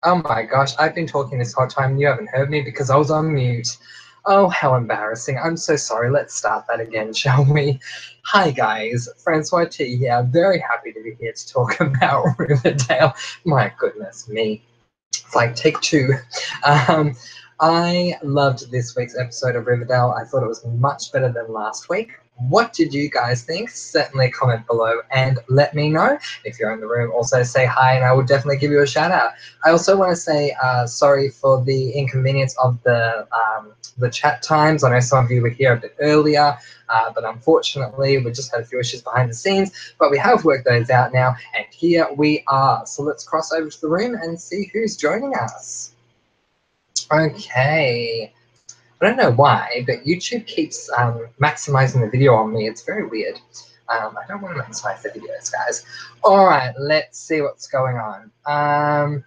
Oh my gosh, I've been talking this whole time and you haven't heard me because I was on mute. Oh, how embarrassing. I'm so sorry. Let's start that again, shall we? Hi guys, Francois T here. Very happy to be here to talk about Riverdale. My goodness me. It's like take two. Um, I loved this week's episode of Riverdale. I thought it was much better than last week. What did you guys think? Certainly comment below and let me know. If you're in the room, also say hi and I will definitely give you a shout out. I also want to say sorry for the inconvenience of the chat times. I know some of you were here a bit earlier, but unfortunately we just had a few issues behind the scenes, but we have worked those out now and here we are. So let's cross over to the room and see who's joining us. Okay. I don't know why, but YouTube keeps maximizing the video on me. It's very weird. I don't want to maximize the videos, guys. All right, let's see what's going on.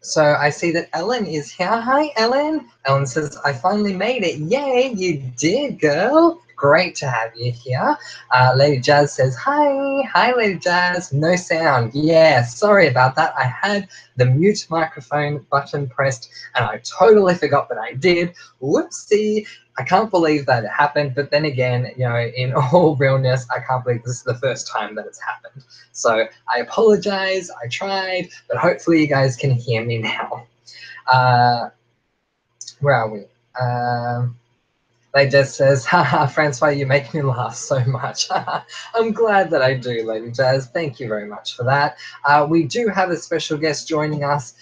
So I see that Ellen is here. Hi, Ellen. Ellen says, I finally made it. Yay, you did, girl. Great to have you here. Lady Jazz says, hi. Hi, Lady Jazz. No sound. Yeah, sorry about that. I had the mute microphone button pressed and I totally forgot that I did. Whoopsie. I can't believe that it happened, but then again, you know, in all realness, I can't believe this is the first time that it's happened. So I apologize, I tried, but hopefully you guys can hear me now. Where are we? Lady Jazz says, haha, Francois, you make me laugh so much. I'm glad that I do, Lady Jazz. Thank you very much for that. We do have a special guest joining us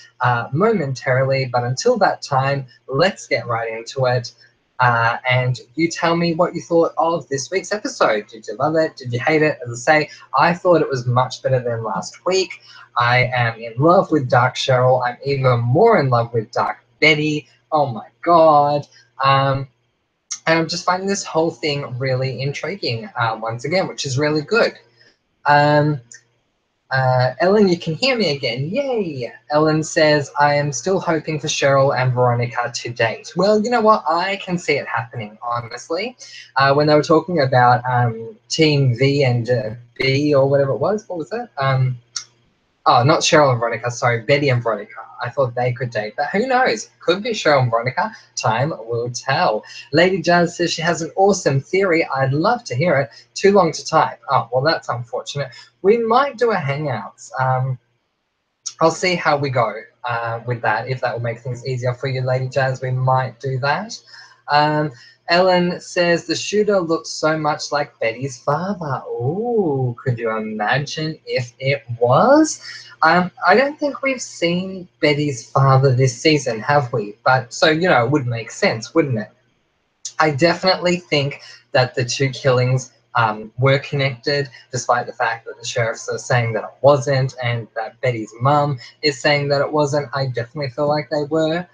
momentarily, but until that time, let's get right into it. And you tell me what you thought of this week's episode. Did you love it? Did you hate it? As I say, I thought it was much better than last week. I am in love with Dark Cheryl. I'm even more in love with Dark Betty. Oh my God. And I'm just finding this whole thing really intriguing once again, which is really good. Ellen, you can hear me again. Yay! Ellen says, I am still hoping for Cheryl and Veronica to date. Well, you know what? I can see it happening, honestly. When they were talking about Team V and B or whatever it was, what was that? Oh, not Cheryl and Veronica, sorry, Betty and Veronica. I thought they could date, but who knows? Could be Cheryl and Veronica. Time will tell. Lady Jazz says she has an awesome theory. I'd love to hear it. Too long to type. Oh, well, that's unfortunate. We might do a Hangouts. I'll see how we go with that. If that will make things easier for you, Lady Jazz, we might do that. Ellen says the shooter looks so much like Betty's father. Ooh, could you imagine if it was? I don't think we've seen Betty's father this season, have we? But so, you know, it would make sense, wouldn't it? I definitely think that the two killings were connected, despite the fact that the sheriffs are saying that it wasn't and that Betty's mum is saying that it wasn't. I definitely feel like they were.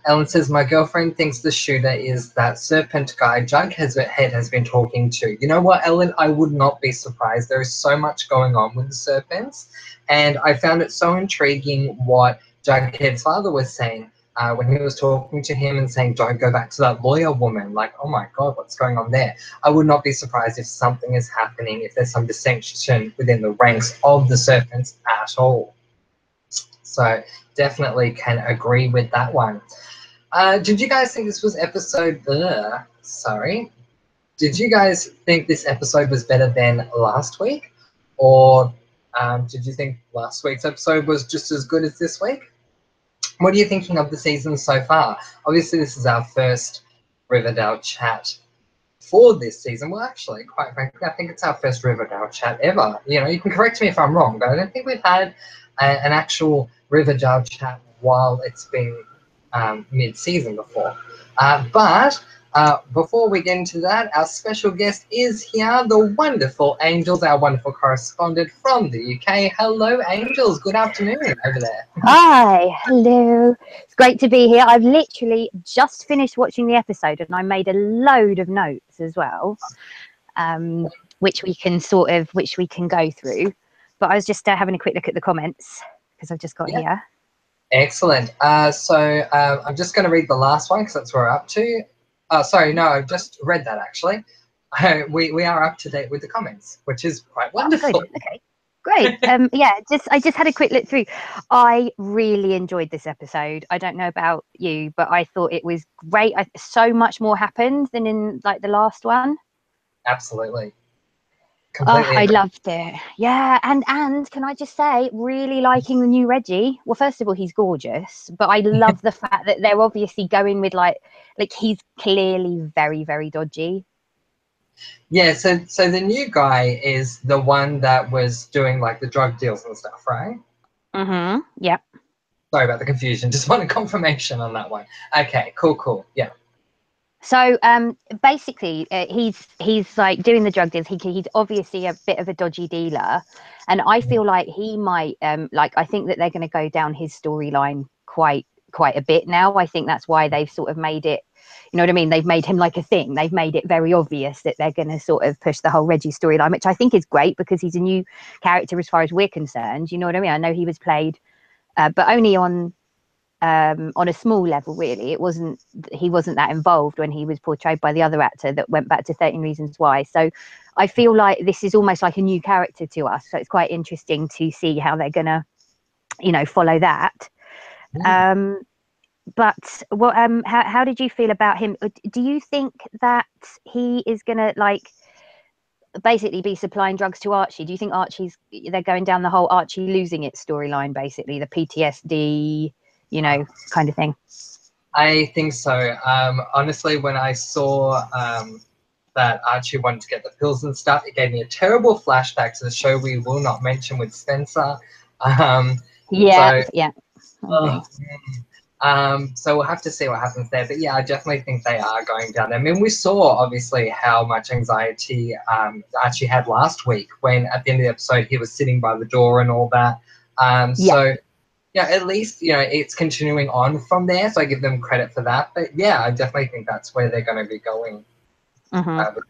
Ellen says, my girlfriend thinks the shooter is that serpent guy Jughead has been talking to. You know what, Ellen? I would not be surprised. There is so much going on with the serpents. And I found it so intriguing what Jughead's father was saying when he was talking to him and saying, don't go back to that lawyer woman. Like, oh my God, what's going on there? I would not be surprised if something is happening, if there's some dissension within the ranks of the serpents at all. So definitely can agree with that one. Did you guys think this was episode... sorry. Did you guys think this episode was better than last week? Or did you think last week's episode was just as good as this week? What are you thinking of the season so far? Obviously, this is our first Riverdale chat for this season. Well, actually, quite frankly, I think it's our first Riverdale chat ever. You know, you can correct me if I'm wrong, but I don't think we've had an actual Riverdale chat while it's been mid-season before. But before we get into that, our special guest is here, the wonderful Angels, our wonderful correspondent from the UK. Hello, Angels. Good afternoon over there. Hi, hello. It's great to be here. I've literally just finished watching the episode and I made a load of notes as well, which we can go through. But I was just having a quick look at the comments because I've just got here. Excellent. So I'm just going to read the last one because that's where we're up to. Sorry, no, I've just read that actually. We are up to date with the comments, which is quite wonderful. Oh, good. Okay. Great. Yeah, I just had a quick look through. I really enjoyed this episode. I don't know about you, but I thought it was great. So much more happened than in like the last one. Absolutely. Oh, Completely I agree. loved it. Yeah, and can I just say, really liking the new Reggie. Well, first of all, he's gorgeous, but I love the fact that they're obviously going with like he's clearly very, very dodgy. Yeah, so the new guy is the one that was doing like the drug deals and stuff, right? Mm-hmm. Yeah. Sorry about the confusion. Just wanted confirmation on that one. Okay, cool. Yeah. So basically, he's like doing the drug deals. He's obviously a bit of a dodgy dealer, and I feel like he might like I think that they're going to go down his storyline quite a bit now. I think that's why they've sort of made it. You know what I mean? They've made him like a thing. They've made it very obvious that they're going to sort of push the whole Reggie storyline, which I think is great because he's a new character as far as we're concerned. You know what I mean? I know he was played, but only on a small level, really. He wasn't that involved when he was portrayed by the other actor that went back to 13 Reasons Why. So I feel like this is almost like a new character to us. So it's quite interesting to see how they're gonna, follow that. Mm. But what how did you feel about him? Do you think that he is gonna like basically be supplying drugs to Archie? Do you think they're going down the whole Archie losing it storyline, basically the PTSD, kind of thing? I think so. Honestly, when I saw that Archie wanted to get the pills and stuff, it gave me a terrible flashback to the show we will not mention with Spencer. Um, Yeah, so, yeah, I agree. so we'll have to see what happens there. But yeah, I definitely think they are going down there. I mean, we saw obviously how much anxiety Archie had last week when at the end of the episode he was sitting by the door and all that. Yeah. So yeah, at least it's continuing on from there, so I give them credit for that. But yeah, I definitely think that's where they're going to be going Mm-hmm. with the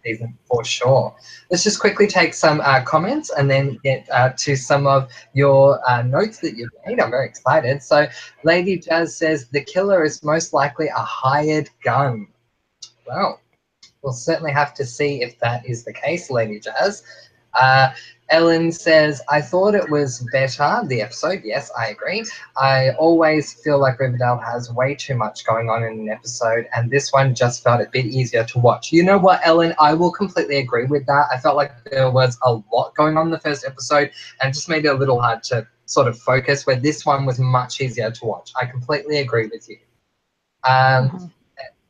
season for sure. Let's just quickly take some comments and then get to some of your notes that you've made. I'm very excited. So, Lady Jazz says the killer is most likely a hired gun. Well, we'll certainly have to see if that is the case, Lady Jazz. Uh, Ellen says, I thought it was better, the episode. Yes, I agree. I always feel like Riverdale has way too much going on in an episode, and this one just felt a bit easier to watch. You know what, Ellen? I will completely agree with that. I felt like there was a lot going on in the first episode, and just made it a little hard to sort of focus, where this one was much easier to watch. I completely agree with you. Mm-hmm.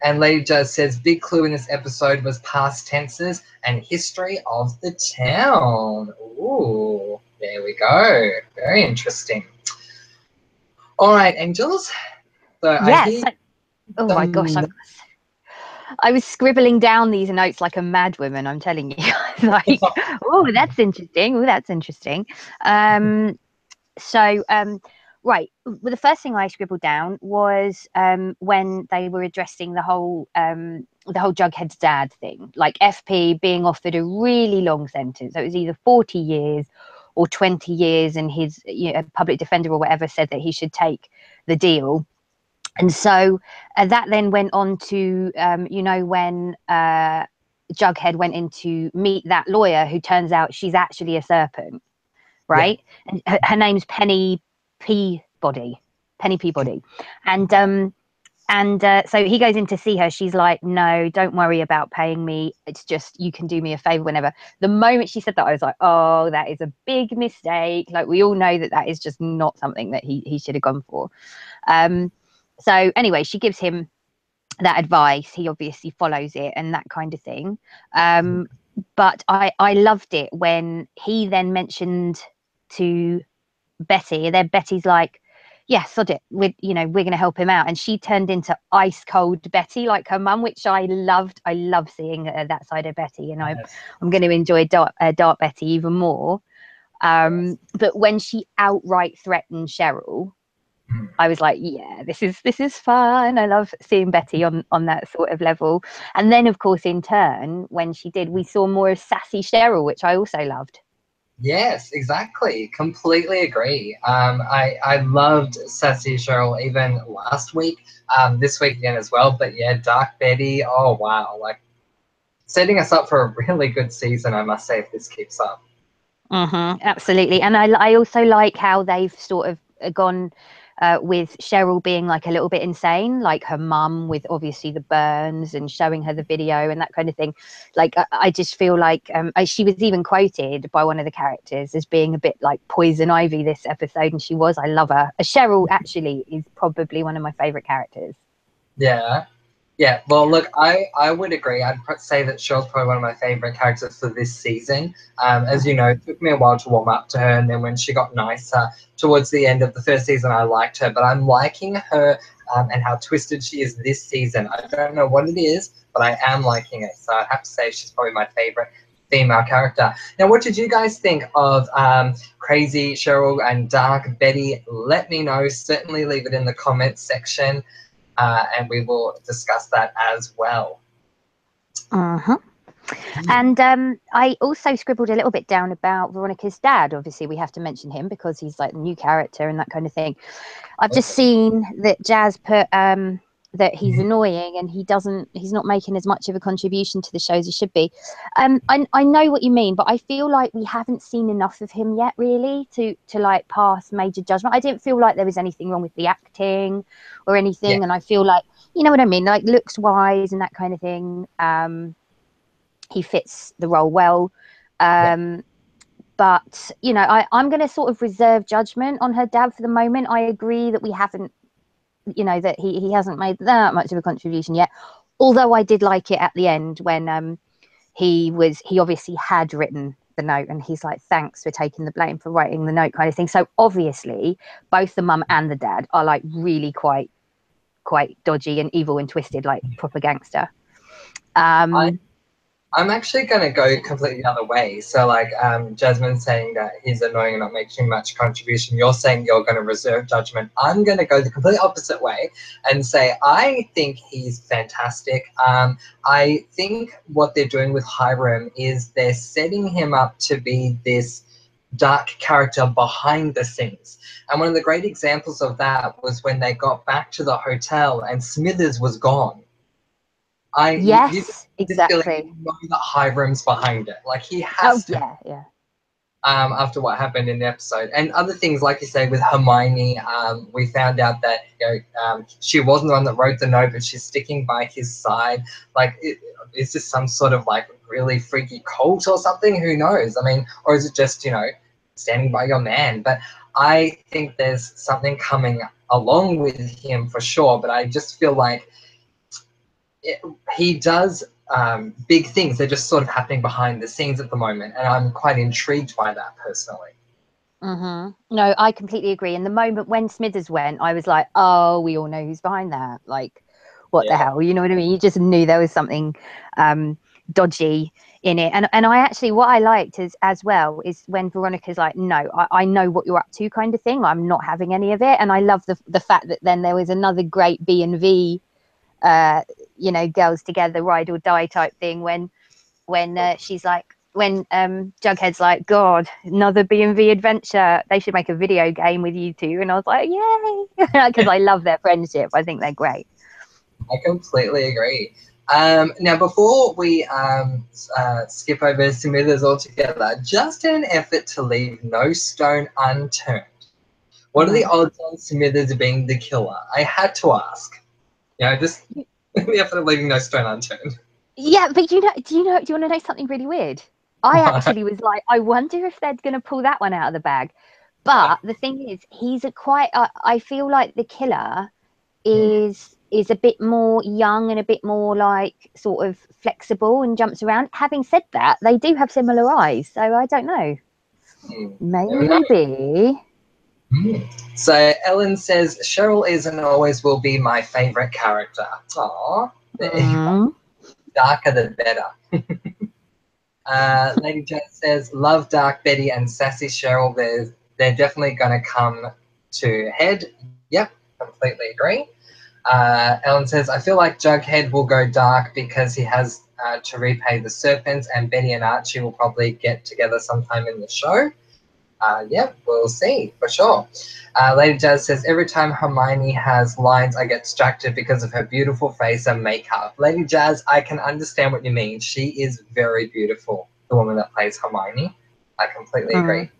And Lady Jazz says, big clue in this episode was past tenses and history of the town. Ooh, there we go. Very interesting. All right, Angels. So I Yes. hear Oh my gosh, some... I was scribbling down these notes like a madwoman. I'm telling you, like, oh, that's interesting. Oh, that's interesting. So, right. Well, the first thing I scribbled down was when they were addressing the whole Jughead's dad thing, like FP being offered a really long sentence. So it was either 40 years or 20 years, and his public defender or whatever said that he should take the deal. And so that then went on to, when Jughead went in to meet that lawyer who turns out she's actually a serpent, Yeah. right? And her name's Peabody. Penny Peabody. And so he goes in to see her. She's like, no, don't worry about paying me. It's just, you can do me a favor whenever. The moment she said that, I was like, oh, that is a big mistake. Like, we all know that is just not something that he should have gone for. So anyway, she gives him that advice. He obviously follows it and that kind of thing. But I loved it when he then mentioned to Betty, and then Betty's like, yeah, sod it, we're going to help him out, and she turned into ice cold Betty like her mum, which I loved. I love seeing that side of Betty, and I'm going to enjoy dark Betty even more. But when she outright threatened Cheryl, I was like, yeah, this is fun. I love seeing Betty on that sort of level. And then, of course, in turn, when she did, we saw more of sassy Cheryl, which I also loved. Yes, exactly. Completely agree. I loved Sassy Cheryl even last week, this week again as well. But yeah, Dark Betty, oh wow, like setting us up for a really good season, I must say, if this keeps up. Absolutely. And I also like how they've sort of gone with Cheryl being like a little bit insane, like her mum with obviously the burns and showing her the video and that kind of thing. Like I just feel like she was even quoted by one of the characters as being a bit like Poison Ivy this episode, and she was. I love her. Cheryl actually is probably one of my favorite characters. Yeah. Yeah, well, look, I would agree. I'd say that Cheryl's probably one of my favorite characters for this season. As you know, it took me a while to warm up to her, and then when she got nicer towards the end of the first season, I liked her. But I'm liking her and how twisted she is this season. I don't know what it is, but I am liking it. So I have to say she's probably my favorite female character. Now, what did you guys think of Crazy Cheryl and Dark Betty? Let me know. Certainly leave it in the comments section. And we will discuss that as well. And I also scribbled a little bit down about Veronica's dad. Obviously, we have to mention him because he's like the new character and that kind of thing. I've just seen that Jazz put that he's annoying and he's not making as much of a contribution to the show as he should be. I know what you mean, but I feel like we haven't seen enough of him yet, really, to like pass major judgment. I didn't feel like there was anything wrong with the acting or anything, and I feel like, you know what I mean, like looks wise and that kind of thing. He fits the role well. But, you know, I'm going to sort of reserve judgment on her dad for the moment. I agree that we haven't, you know, that he hasn't made that much of a contribution yet. Although I did like it at the end when he obviously had written the note and he's like, thanks for taking the blame for writing the note kind of thing. So obviously both the mum and the dad are like really quite dodgy and evil and twisted, like proper gangster. I'm actually going to go completely the other way. So, like Jasmine saying that he's annoying and not making much contribution. You're saying you're going to reserve judgment. I'm going to go the complete opposite way and say I think he's fantastic. I think what they're doing with Hiram is they're setting him up to be this dark character behind the scenes. And one of the great examples of that was when they got back to the hotel and Smithers was gone. Yes, exactly. Feel like you know that Hiram's behind it. Like he has to. Yeah. After what happened in the episode, and other things like you say with Hermione, we found out that she wasn't the one that wrote the note, but she's sticking by his side. Like, is this some sort of like really freaky cult or something? Who knows? I mean, or is it just standing by your man? But I think there's something coming along with him for sure. But I just feel like he does big things. They're just sort of happening behind the scenes at the moment, and I'm quite intrigued by that personally. No, I completely agree. And the moment when Smithers went, I was like, oh, we all know who's behind that. Like, what the hell? You know what I mean? You just knew there was something dodgy in it. And I actually, what I liked as well is when Veronica's like, no, I know what you're up to kind of thing. I'm not having any of it. And I love the fact that then there was another great B&V girls together, ride or die type thing when she's like, when Jughead's like, God, another B&V adventure, they should make a video game with you two. And I was like, yay, because I love their friendship. I think they're great. I completely agree. Now, before we skip over Smithers altogether, just in an effort to leave no stone unturned, what are the odds on Smithers being the killer? I had to ask. Just the effort of leaving no stone unturned. Yeah, but do you want to know something really weird? I actually was like, I wonder if they're going to pull that one out of the bag. But the thing is, he's I feel like the killer is a bit more young and a bit more like sort of flexible and jumps around. Having said that, they do have similar eyes, so I don't know. Maybe. So Ellen says Cheryl is and always will be my favorite character. Aww. Darker the better. Lady Jane says, love Dark Betty and Sassy Cheryl. They're definitely going to come to head. Yep, completely agree. Ellen says, I feel like Jughead will go dark because he has to repay the serpents, and Betty and Archie will probably get together sometime in the show. Yep, we'll see for sure. Lady Jazz says, every time Hermione has lines, I get distracted because of her beautiful face and makeup. Lady Jazz, I can understand what you mean. She is very beautiful, the woman that plays Hermione. I completely Mm. agree.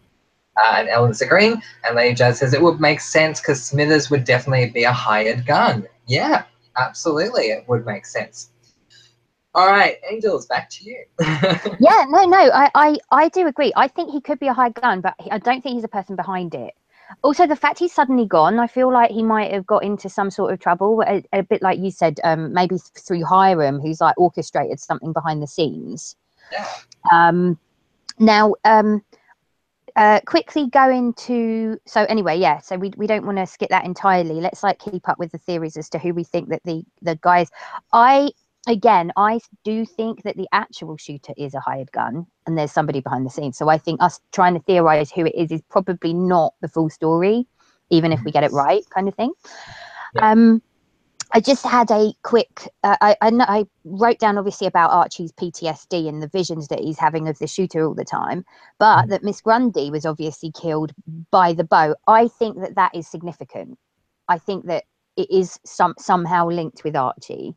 And Ellen's agreeing, and Lady Jazz says it would make sense because Smithers would definitely be a hired gun. Yeah, absolutely, it would make sense. All right, Angels, back to you. Yeah, no, I do agree. I think he could be a high gun, but I don't think he's a person behind it. Also, the fact he's suddenly gone, I feel like he might have got into some sort of trouble, a bit like you said, maybe through Hiram, who's like orchestrated something behind the scenes. Yeah. Now, quickly go into, so anyway, yeah, so we don't want to skip that entirely. Let's like keep up with the theories as to who we think that the guys. I do think that the actual shooter is a hired gun and there's somebody behind the scenes. So I think us trying to theorize who it is probably not the full story, even if we get it right, kind of thing. Yeah. I just had a quick. I wrote down obviously about Archie's PTSD and the visions that he's having of the shooter all the time, but that Miss Grundy was obviously killed by the bow. I think that that is significant. I think that it is somehow linked with Archie.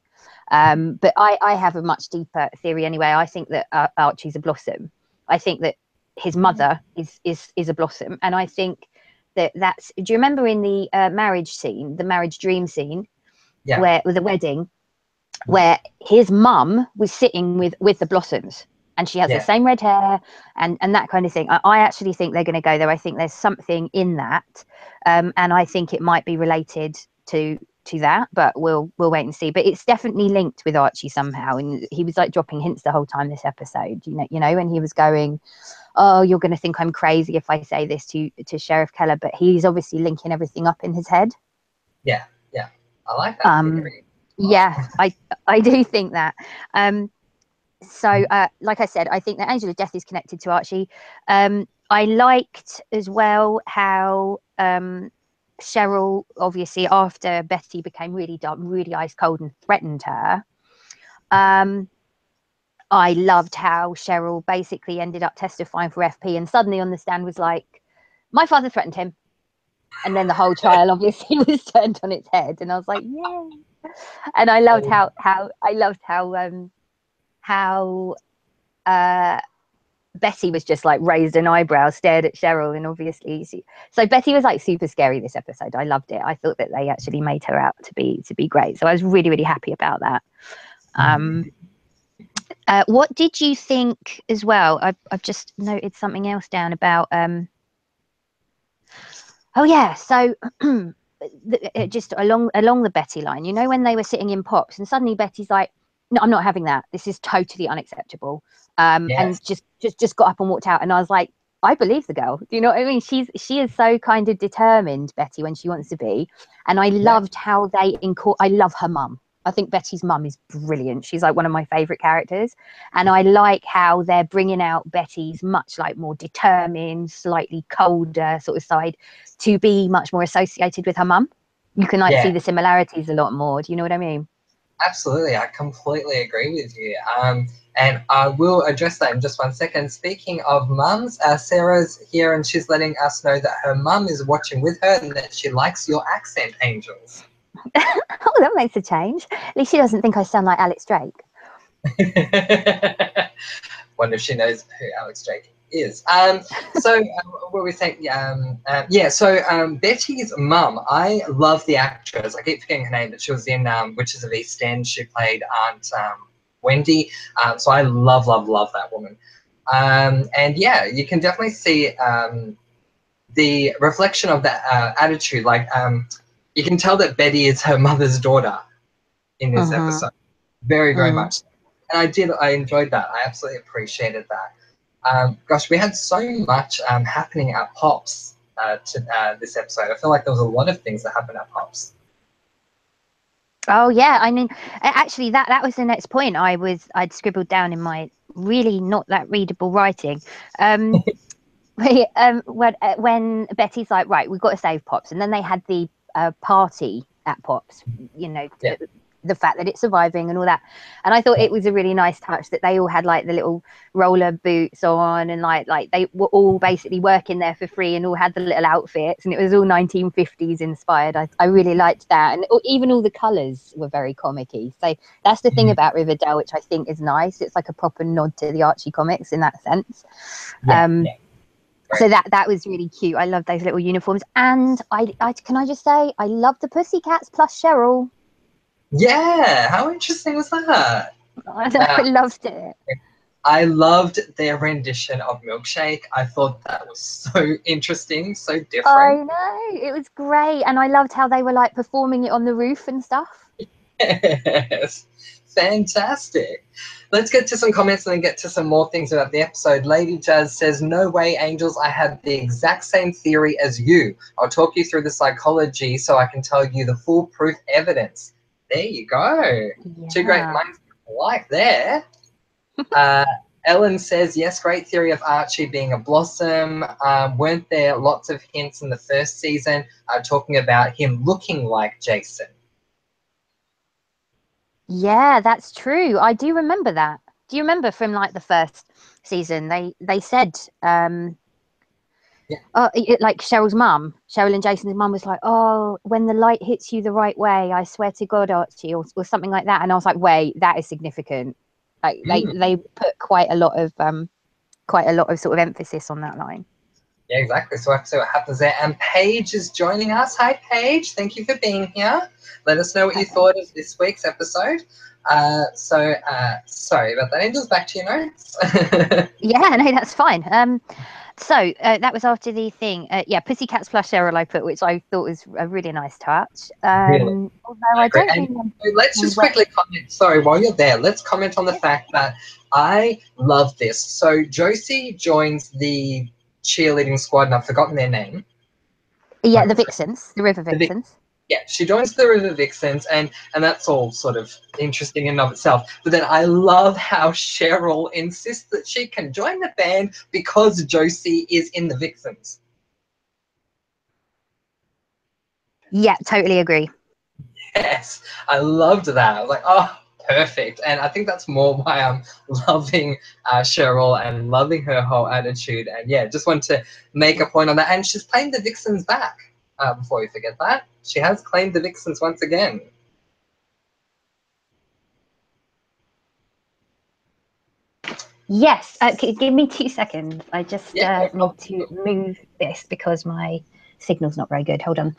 But I have a much deeper theory anyway. I think that Archie's a blossom. I think that his mother is a blossom, and I think that's. Do you remember in the marriage scene, the marriage dream scene? Yeah. Where with the wedding, where his mum was sitting with the blossoms, and she has the same red hair and that kind of thing. I actually think they're going to go there. I think there's something in that, and I think it might be related to that, but we'll wait and see. But it's definitely linked with Archie somehow, and he was like dropping hints the whole time this episode. You know, and he was going, "Oh, you're going to think I'm crazy if I say this to Sheriff Keller," but he's obviously linking everything up in his head. Yeah. I like that theory. Yeah, I do think that. So, like I said, I think that Angel of Death is connected to Archie. I liked as well how Cheryl, obviously, after Betty became really dark, really ice cold and threatened her, I loved how Cheryl basically ended up testifying for FP and suddenly on the stand was like, my father threatened him. And then the whole trial obviously was turned on its head. And I was like, yeah. And I loved how Betty was just like raised an eyebrow, stared at Cheryl, and obviously so Betty was like super scary this episode. I loved it. I thought that they actually made her out to be great. So I was really, really happy about that. What did you think as well? I've just noted something else down about oh yeah, so just along the Betty line, you know, when they were sitting in Pops and suddenly Betty's like, no, I'm not having that. This is totally unacceptable. And just got up and walked out. And I was like, I believe the girl. Do you know what I mean? She is so kind of determined, Betty, when she wants to be. And I loved how they I love her mum. I think Betty's mum is brilliant. She's like one of my favorite characters. And I like how they're bringing out Betty's much like more determined, slightly colder sort of side to be much more associated with her mum. You can like see the similarities a lot more. Do you know what I mean? Absolutely, I completely agree with you. And I will address that in just 1 second. Speaking of mums, Sarah's here and she's letting us know that her mum is watching with her and that she likes your accent, Angels. Oh, that makes a change. At least she doesn't think I sound like Alex Drake. Wonder if she knows who Alex Drake is. So what were we saying? Betty's mum, I love the actress. I keep forgetting her name, but she was in Witches of East End. She played Aunt Wendy. So I love that woman. And yeah, you can definitely see the reflection of that attitude. Like you can tell that Betty is her mother's daughter in this episode. Very, very much. And I enjoyed that. I absolutely appreciated that. Gosh, we had so much happening at Pops this episode. I feel like there was a lot of things that happened at Pops. Oh yeah, I mean, actually, that was the next point I'd scribbled down in my really not that readable writing. When Betty's like, right, we've got to save Pops, and then they had the party at Pops, you know, the fact that it's surviving and all that. And I thought it was a really nice touch that they all had like the little roller boots on and like they were all basically working there for free and all had the little outfits and it was all 1950s inspired. I really liked that. And even all the colours were very comic-y. So that's the thing about Riverdale, which I think is nice. It's like a proper nod to the Archie comics in that sense. So that was really cute. I love those little uniforms. And I can I just say, I love the Pussycats plus Cheryl. Yeah, how interesting was that? I loved it. I loved their rendition of Milkshake. I thought that was so interesting, so I different. know, it was great. And I loved how they were like performing it on the roof and stuff. Yes, fantastic. Let's get to some comments and then get to some more things about the episode. Lady Jazz says, no way, Angels, I had the exact same theory as you. I'll talk you through the psychology so I can tell you the foolproof evidence. There you go. Yeah. Two great minds alike there. Ellen says, yes, great theory of Archie being a blossom. Weren't there lots of hints in the first season talking about him looking like Jason? Yeah, that's true. I do remember that. Do you remember from like the first season? They said like Cheryl's mum, Cheryl and Jason's mum was like, oh, when the light hits you the right way, I swear to God, Archie, or something like that. And I was like, wait, that is significant. Like they put quite a lot of sort of emphasis on that line. Yeah, exactly. So we'll have to see what happens there. And Paige is joining us. Hi, Paige. Thank you for being here. Let us know what you thought of this week's episode. Sorry about that. Angels, back to your notes. Yeah, no, that's fine. So that was after the thing. Yeah, Pussycats plus Cheryl I put, which I thought was a really nice touch. Really? Although I don't really let's just quickly comment. Sorry, while you're there, let's comment on the fact that I love this. So Josie joins the cheerleading squad, and I've forgotten their name. Yeah, the Vixens, the River Vixens. Yeah, she joins the River Vixens, and that's all sort of interesting in and of itself. But then I love how Cheryl insists that she can join the band because Josie is in the Vixens. Yeah, totally agree. Yes, I loved that. I was like, oh, perfect. And I think that's more why I'm loving Cheryl and loving her whole attitude. And yeah, just want to make a point on that. And she's playing the Vixens back. Before we forget that, she has claimed the Vixens once again. Yes, give me 2 seconds. I just need to move this because my signal's not very good. Hold on.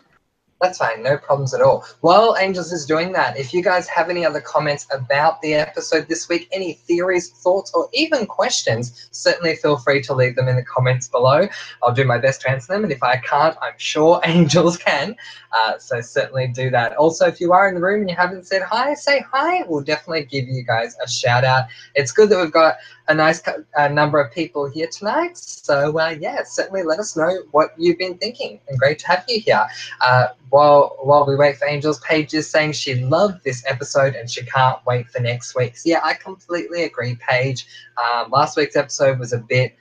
That's fine, no problems at all. While Angels is doing that, if you guys have any other comments about the episode this week, any theories, thoughts, or even questions, certainly feel free to leave them in the comments below. I'll do my best to answer them, and if I can't, I'm sure Angels can. So certainly do that. Also, if you are in the room and you haven't said hi, say hi. We'll definitely give you guys a shout out. It's good that we've got a nice number of people here tonight. So yeah, certainly let us know what you've been thinking, and great to have you here. While we wait for Angels, Paige is saying she loved this episode and she can't wait for next week's. Yeah, I completely agree, Paige. Last week's episode was a bit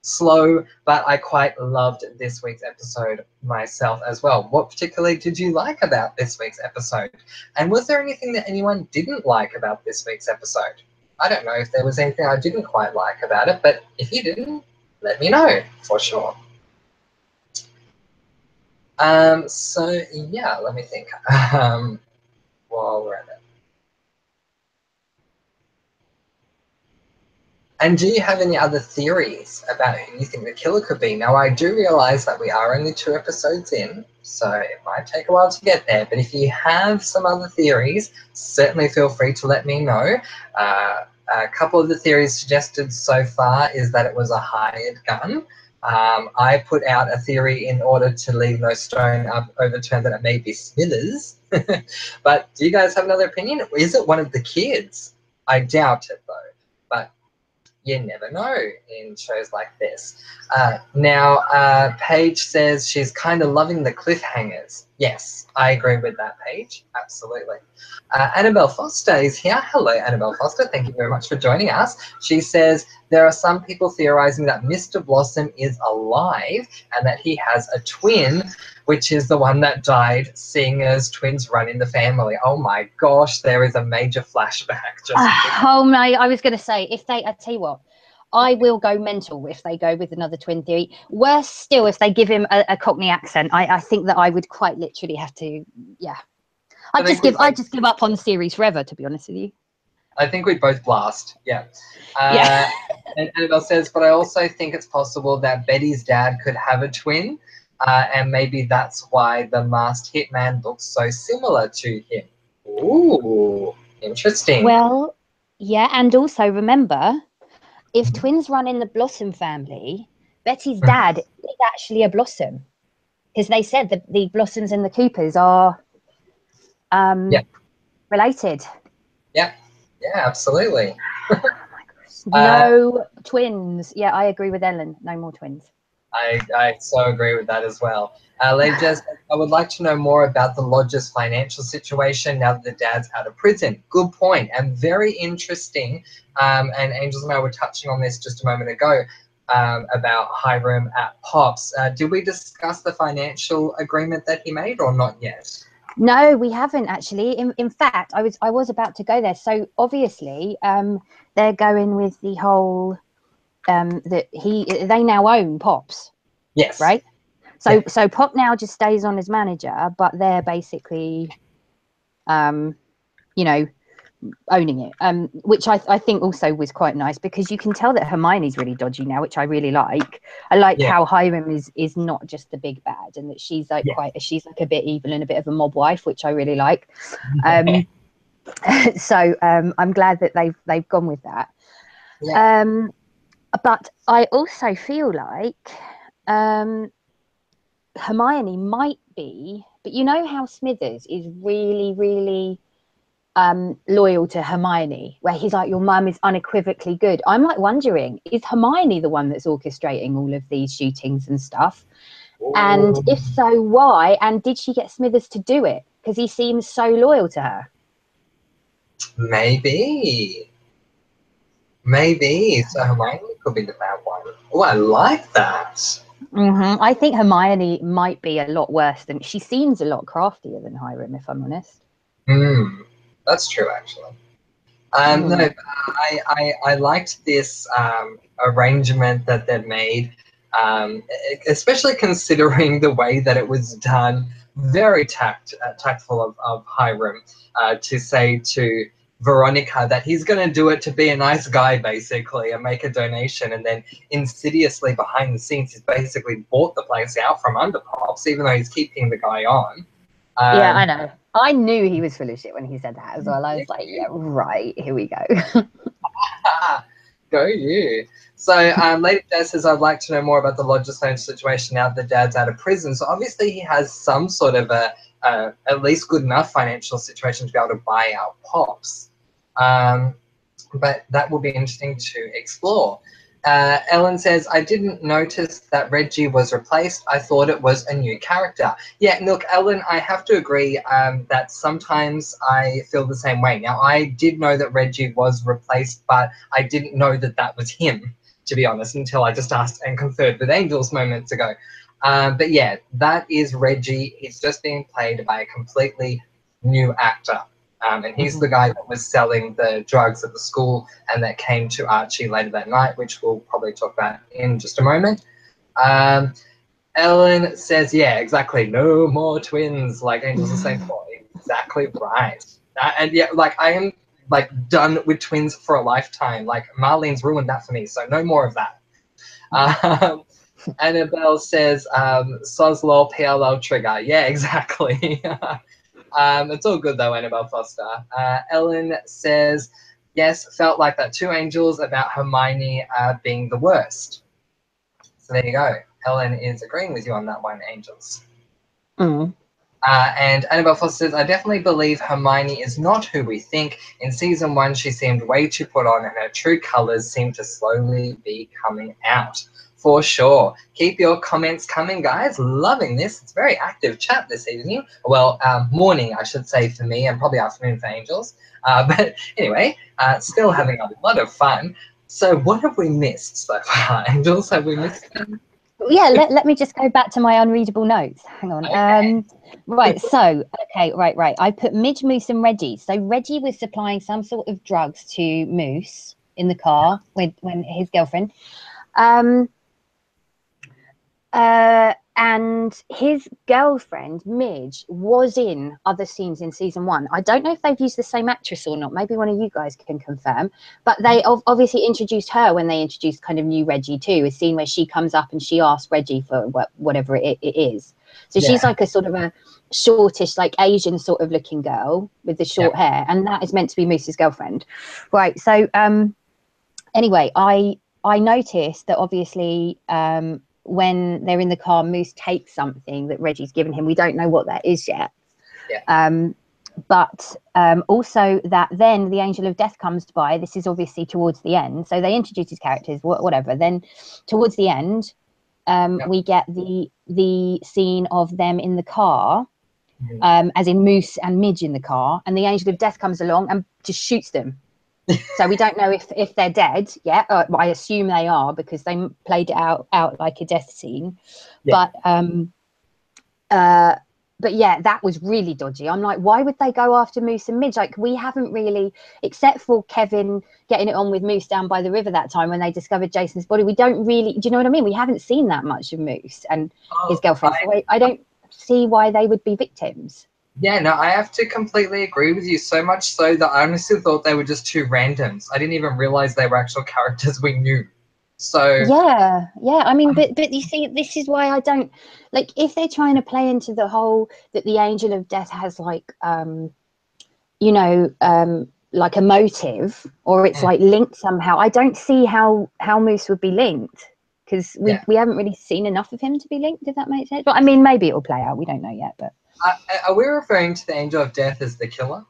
slow, but I quite loved this week's episode myself as well. What particularly did you like about this week's episode? And was there anything that anyone didn't like about this week's episode? I don't know if there was anything I didn't quite like about it, but if you didn't, let me know for sure. So yeah, let me think. While we're at it. And do you have any other theories about who you think the killer could be? Now, I do realize that we are only 2 episodes in, so it might take a while to get there. But if you have some other theories, certainly feel free to let me know. A couple of the theories suggested so far is that it was a hired gun. I put out a theory in order to leave no stone overturned that it may be Smithers. But do you guys have another opinion? Is it one of the kids? I doubt it, though. But you never know in shows like this. Now, Paige says she's kind of loving the cliffhangers. Yes, I agree with that, Paige. Absolutely. Annabelle Foster is here. Hello, Annabelle Foster. Thank you very much for joining us. She says there are some people theorizing that Mr. Blossom is alive and that he has a twin, which is the one that died, seeing as twins run in the family. Oh my gosh, there is a major flashback. Oh my, I was going to say, I tell you what, I will go mental if they go with another twin theory. Worse still, if they give him a Cockney accent. I think that I would quite literally have to, yeah. I'd just give up on the series forever, to be honest with you. I think we'd both blast. Yeah. Yeah. And Annabelle says, but I also think it's possible that Betty's dad could have a twin, and maybe that's why the masked hitman looks so similar to him. Ooh, interesting. Well, yeah, and also remember, if twins run in the Blossom family, Betty's dad is actually a Blossom, because they said that the Blossoms and the Coopers are Yeah, related. yeah, yeah, absolutely. Uh, No twins. Yeah, I agree with Ellen. No more twins. I so agree with that as well. Lady Jess, I would like to know more about the lodge's financial situation now that the dad's out of prison. Good point, and very interesting. And Angels and I were touching on this just a moment ago about Hiram at Pops. Did we discuss the financial agreement that he made, or not yet? No, we haven't actually. In fact, I was about to go there. So obviously, they're going with the whole that they now own Pops, Yes. right? Yeah. So Pop now just stays on as manager, but they're basically you know, owning it. Which I think also was quite nice, because you can tell that Hermione's really dodgy now, which I really like. I like Yeah. how Hiram is not just the big bad, and that she's like Yeah. she's like a bit evil and a bit of a mob wife, which I really like. So I'm glad that they've gone with that. Yeah. But I also feel like Hermione might be, but you know how Smithers is really, really loyal to Hermione, where he's like, your mum is unequivocally good. I'm like wondering, is Hermione the one that's orchestrating all of these shootings and stuff? And if Ooh. so, why? And did she get Smithers to do it? Because he seems so loyal to her. Maybe. Maybe. So Hermione could be the bad one. Oh, I like that. I think Hermione might be a lot worse than she seems a lot craftier than Hiram, if I'm honest. That's true, actually. No, Mm. I liked this arrangement that they've made, especially considering the way that it was done. Very tactful of Hiram to say to Veronica that he's going to do it to be a nice guy, basically, and make a donation, and then insidiously behind the scenes, he's basically bought the place out from under Pops, even though he's keeping the guy on. Yeah, I Um, know. I knew he was full of shit when he said that as well. I was like, yeah, right, here we go. Go you. So, Lady Dad says, I'd like to know more about the Lodge's home situation now that the dad's out of prison. So, obviously, he has some sort of at least good enough financial situation to be able to buy out Pops. Um, but that will be interesting to explore. Ellen says, I didn't notice that Reggie was replaced. I thought it was a new character. Yeah, look, Ellen, I have to agree that sometimes I feel the same way. Now, I did know that Reggie was replaced, but I didn't know that that was him, to be honest, until I just asked and conferred with Angels moments ago. But yeah, that is Reggie. He's just being played by a completely new actor. And he's the guy that was selling the drugs at the school and that came to Archie later that night, which we'll probably talk about in just a moment. Um, Ellen says, yeah, exactly. No more twins, like Angels are saying. Exactly right. And yeah, like I am like done with twins for a lifetime. Like Marlene's ruined that for me, so no more of that. Annabelle says, Soslol PLL trigger. Yeah, exactly. It's all good though, Annabelle Foster. Ellen says, yes, felt like that. Two angels about Hermione being the worst. So there you go. Ellen is agreeing with you on that one, Angels. Mm. And Annabelle Foster says, I definitely believe Hermione is not who we think. In season one, she seemed way too put on, and her true colours seem to slowly be coming out. For sure. Keep your comments coming, guys. Loving this. It's very active chat this evening. Well, morning, I should say, for me, and probably afternoon for Angels. But anyway, still having a lot of fun. So what have we missed so far, Angels? Have we missed them? Yeah, let me just go back to my unreadable notes. Hang on. Okay. Right, so, okay, right. I put Midge, Moose, and Reggie. So Reggie was supplying some sort of drugs to Moose in the car with when his girlfriend. and his girlfriend Midge was in other scenes in season 1. I don't know if they've used the same actress or not. Maybe one of you guys can confirm. But they obviously introduced her when they introduced kind of new Reggie too. A scene where she comes up and she asks Reggie for whatever it is. So she's like a sort of a shortish, like Asian sort of looking girl with the short hair, and that is meant to be Moose's girlfriend, right? So anyway, I noticed that obviously when they're in the car, Moose takes something that Reggie's given him. We don't know what that is yet. But also that then the Angel of Death comes by. This is obviously towards the end. So they introduce his characters, whatever. Then towards the end, we get the scene of them in the car, as in Moose and Midge in the car. And the Angel of Death comes along and just shoots them. So we don't know if they're dead yet. I assume they are because they played it out like a death scene. But yeah, that was really dodgy. I'm like, why would they go after Moose and Midge? Like, we haven't really, except for Kevin getting it on with Moose down by the river that time when they discovered Jason's body, we don't really, do you know what I mean? We haven't seen that much of Moose and his girlfriend. So I don't see why they would be victims. Yeah, no, I have to completely agree with you, so much so that I honestly thought they were just two randoms. I didn't even realize they were actual characters we knew. So yeah, I mean, but you see, this is why I don't like, if they're trying to play into the whole that the Angel of Death has like you know, like a motive, or it's like linked somehow. I don't see how Moose would be linked, because we haven't really seen enough of him to be linked, if that makes sense. But I mean, maybe it'll play out, we don't know yet. But are we referring to the Angel of Death as the killer?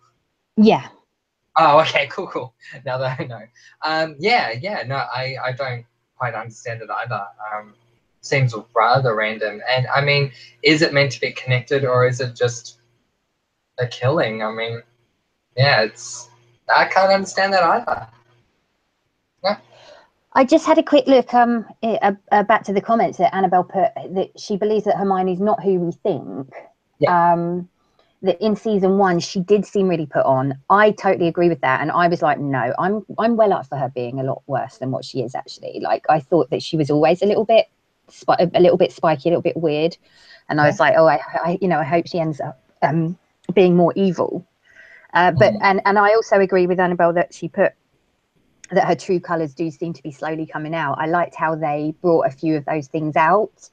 Yeah. Oh, okay, cool. Now that I know. No, I don't quite understand it either. Seems rather random. And I mean, is it meant to be connected, or is it just a killing? I mean, yeah, I can't understand that either. Yeah. I just had a quick look back to the comments that Annabelle put, that she believes that Hermione's not who we think. That in season 1 she did seem really put on. I totally agree with that, and I was like, no, I'm well up for her being a lot worse than what she is actually. Like, I thought that she was always a little bit spiky, a little bit weird, and I was like, oh, I hope she ends up being more evil. But and I also agree with Annabelle that she put that her true colours do seem to be slowly coming out. I liked how they brought a few of those things out,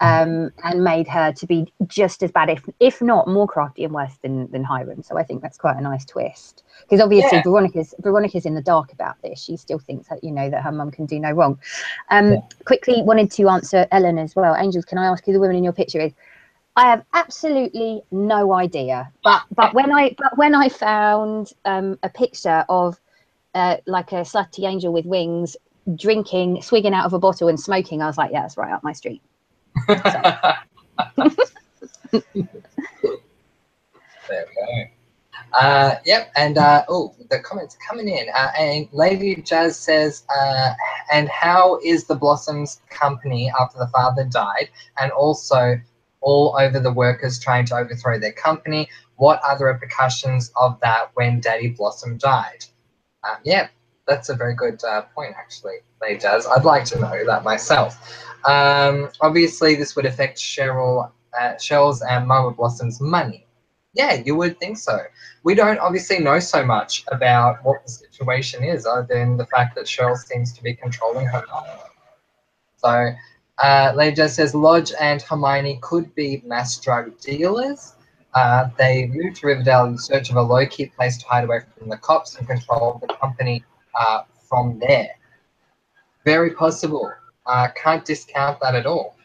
and made her to be just as bad, if not more crafty and worse than Hiram. So I think that's quite a nice twist, because obviously Veronica's in the dark about this. She still thinks that, that her mum can do no wrong. Quickly wanted to answer Ellen as well. Angels, can I ask who the woman in your picture is? I have absolutely no idea, but when I found a picture of like a slutty angel with wings drinking, swigging out of a bottle and smoking, I was like, yeah, that's right up my street. There we go. Yep, and the comments are coming in. And Lady Jazz says, and how is the Blossoms company after the father died, and also all over the workers trying to overthrow their company? What are the repercussions of that when Daddy Blossom died? That's a very good point, actually, Lady Jazz. I'd like to know that myself. Obviously, this would affect Cheryl's and Mama Blossom's money. Yeah, you would think so. We don't obviously know so much about what the situation is, other than the fact that Cheryl seems to be controlling her money. So, Lady Jazz says Lodge and Hermione could be mass drug dealers. They moved to Riverdale in search of a low-key place to hide away from the cops and control the company from there. Very possible. Can't discount that at all.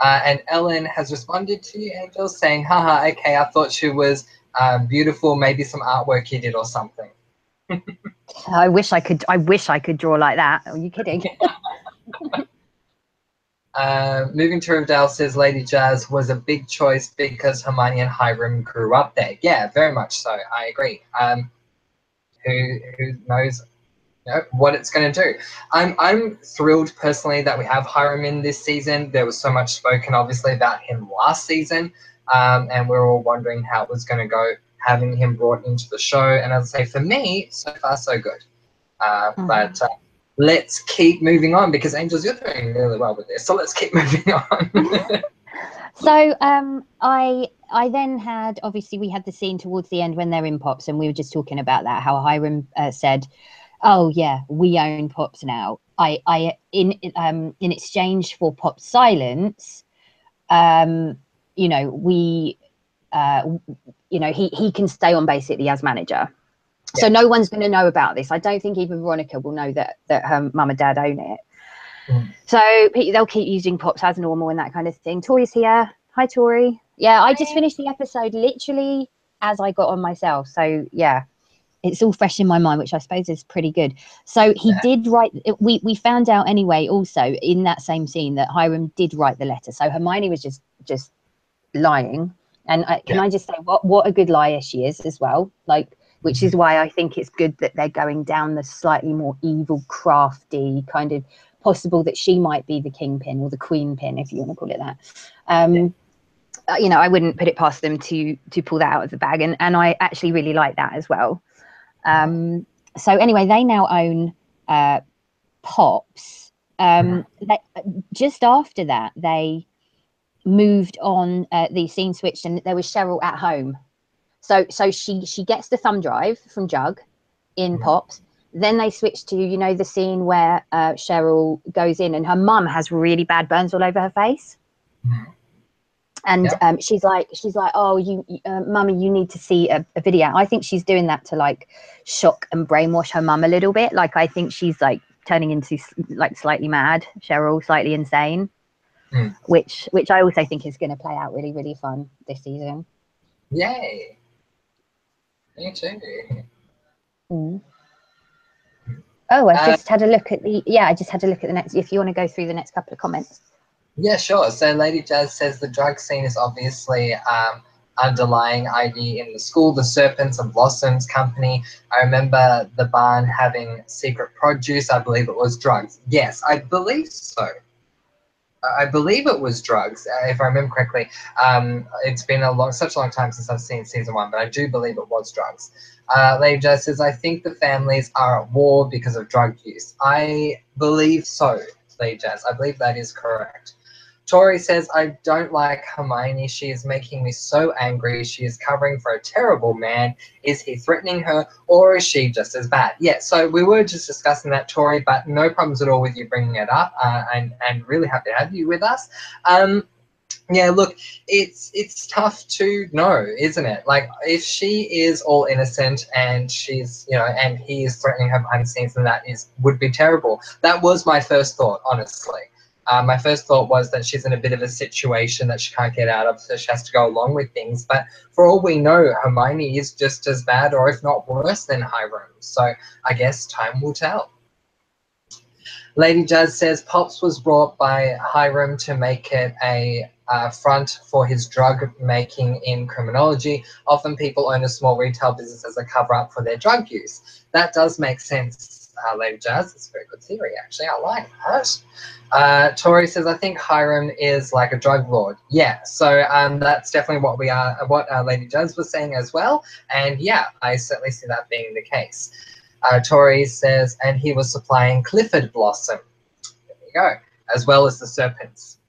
And Ellen has responded to you, Angel, saying, haha, okay, I thought she was beautiful, maybe some artwork you did or something. I wish I could draw like that. Are you kidding? Moving to Riverdale says Lady Jazz was a big choice because Hermione and Hiram grew up there. Yeah, very much so. I agree. Who knows what it's going to do. I'm thrilled personally that we have Hiram in this season. There was so much spoken obviously about him last season, and we were all wondering how it was going to go having him brought into the show. And as I say, for me, so far so good. But let's keep moving on because Angels, you're doing really well with this. So let's keep moving on. So I then had, obviously we had the scene towards the end when they're in Pops, and we were just talking about that, how Hiram said, oh yeah, we own Pops now. In exchange for Pop's silence, you know, we you know, he can stay on basically as manager. So no one's going to know about this. I don't think even Veronica will know that her mum and dad own it. So they'll keep using Pops as normal and that kind of thing. Tori's here. Hi, Tori. Yeah, I just finished the episode literally as I got on myself. So yeah, it's all fresh in my mind, which I suppose is pretty good. So he did write. We found out anyway, also in that same scene, that Hiram did write the letter. So Hermione was just lying. And can I just say what a good liar she is as well. Like, which is why I think it's good that they're going down the slightly more evil, crafty kind of, possible that she might be the kingpin or the queen pin, if you want to call it that. You know, I wouldn't put it past them to pull that out of the bag, and I actually really like that as well. So anyway, they now own Pops. Just after that, they moved on. The scene switched, and there was Cheryl at home. So she gets the thumb drive from Jug in Pops. Then they switch to, you know, the scene where Cheryl goes in and her mum has really bad burns all over her face. And she's like, oh, mummy, you need to see a video. I think she's doing that to like shock and brainwash her mum a little bit. Like, I think she's like turning into like slightly mad, Cheryl, slightly insane, which I also think is going to play out really, really fun this season. Yay. Me too. Oh, I just had a look at the next, if you want to go through the next couple of comments. Yeah, sure. So Lady Jazz says the drug scene is obviously underlying ID in the school, the Serpents and Blossoms company. I remember the barn having secret produce. I believe it was drugs. Yes, I believe so. I believe it was drugs, if I remember correctly. It's been such a long time since I've seen season 1, but I do believe it was drugs. Lady Jazz says, I think the families are at war because of drug use. I believe so, Lady Jazz. I believe that is correct. Tori says, I don't like Hermione. She is making me so angry. She is covering for a terrible man. Is he threatening her, or is she just as bad? Yeah, so we were just discussing that, Tori, but no problems at all with you bringing it up, and really happy to have you with us. Yeah, look, it's tough to know, isn't it? Like, if she is all innocent and she's, you know, and he is threatening her behind the scenes, then that would be terrible. That was my first thought, honestly. My first thought was that she's in a bit of a situation that she can't get out of, so she has to go along with things. But for all we know, Hermione is just as bad, or if not worse, than Hiram. So I guess time will tell. Lady Jazz says Pops was brought by Hiram to make it a front for his drug making in criminology. Often people own a small retail business as a cover-up for their drug use. That does make sense. Lady Jazz, it's a very good theory, actually. I like that. Tori says, I think Hiram is like a drug lord. Yeah, so that's definitely what Lady Jazz was saying as well. And yeah, I certainly see that being the case. Tori says, and he was supplying Clifford Blossom. There you go. As well as the Serpents.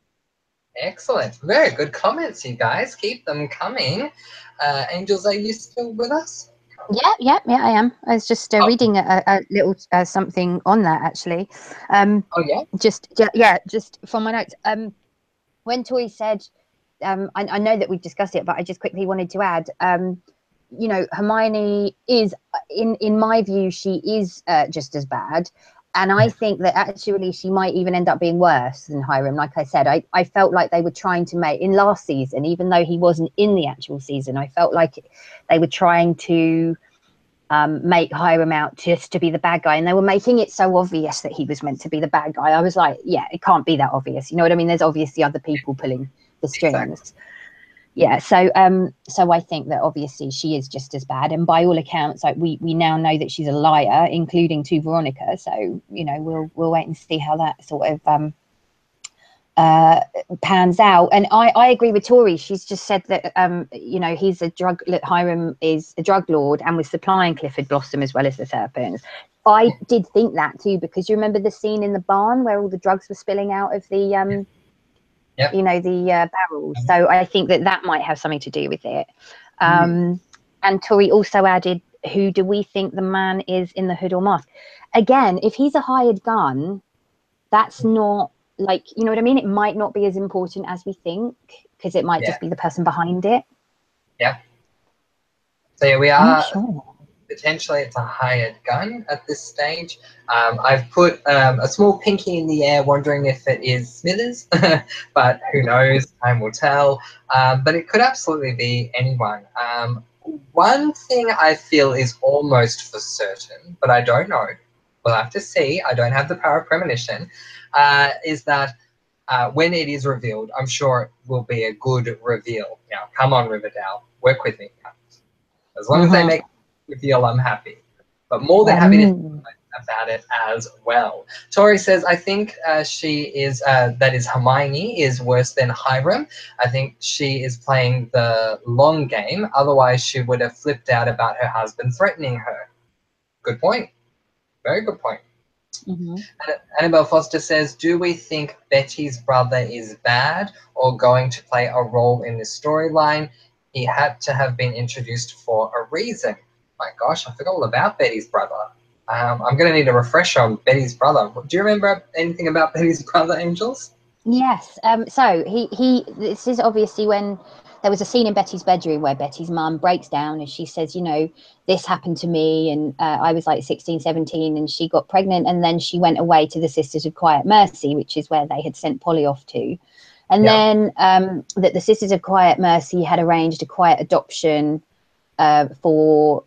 Excellent. Very good comments, you guys. Keep them coming. Angels, are you still with us? Yeah, I am. I was just reading a little something on that, actually. Oh, yeah? Just from my notes. When Tori said, I know that we've discussed it, but I just quickly wanted to add, you know, Hermione is, in my view, she is just as bad. And I think that actually she might even end up being worse than Hiram. Like I said, I felt like they were trying to make, in last season, even though he wasn't in the actual season, I felt like they were trying to make Hiram out just to be the bad guy. And they were making it so obvious that he was meant to be the bad guy. I was like, yeah, it can't be that obvious. You know what I mean? There's obviously other people pulling the strings. Exactly. Yeah, so I think that obviously she is just as bad, and by all accounts, like we now know that she's a liar, including to Veronica. So you know, we'll wait and see how that sort of pans out. And I agree with Tori. She's just said that you know, Hiram is a drug lord and was supplying Clifford Blossom as well as the Serpents. I did think that too, because you remember the scene in the barn where all the drugs were spilling out of the Yep. you know, the barrels. So I think that might have something to do with it. And Tori also added, who do we think the man is in the hood or mask? Again, if he's a hired gun, that's not, like, you know what I mean? It might not be as important as we think, because it might just be the person behind it. Yeah. So yeah, we I'm are not sure. potentially it's a hired gun at this stage. I've put a small pinky in the air, wondering if it is Smithers, but who knows? Time will tell. But it could absolutely be anyone. One thing I feel is almost for certain, but I don't know. We'll have to see. I don't have the power of premonition. Is that when it is revealed, I'm sure it will be a good reveal. Now, come on, Riverdale, work with me. As long as they make me feel I'm happy. But more than happy to think about it as well. Tori says, I think she is, that is Hermione, is worse than Hiram. I think she is playing the long game. Otherwise, she would have flipped out about her husband threatening her. Good point. Very good point. Annabelle Foster says, do we think Betty's brother is bad or going to play a role in this storyline? He had to have been introduced for a reason. My gosh, I forgot all about Betty's brother. I'm going to need a refresher on Betty's brother. Do you remember anything about Betty's brother, Angels? Yes. So this is obviously when there was a scene in Betty's bedroom where Betty's mum breaks down and she says, you know, this happened to me, and I was like 16, 17, and she got pregnant, and then she went away to the Sisters of Quiet Mercy, which is where they had sent Polly off to. And then that the Sisters of Quiet Mercy had arranged a quiet adoption for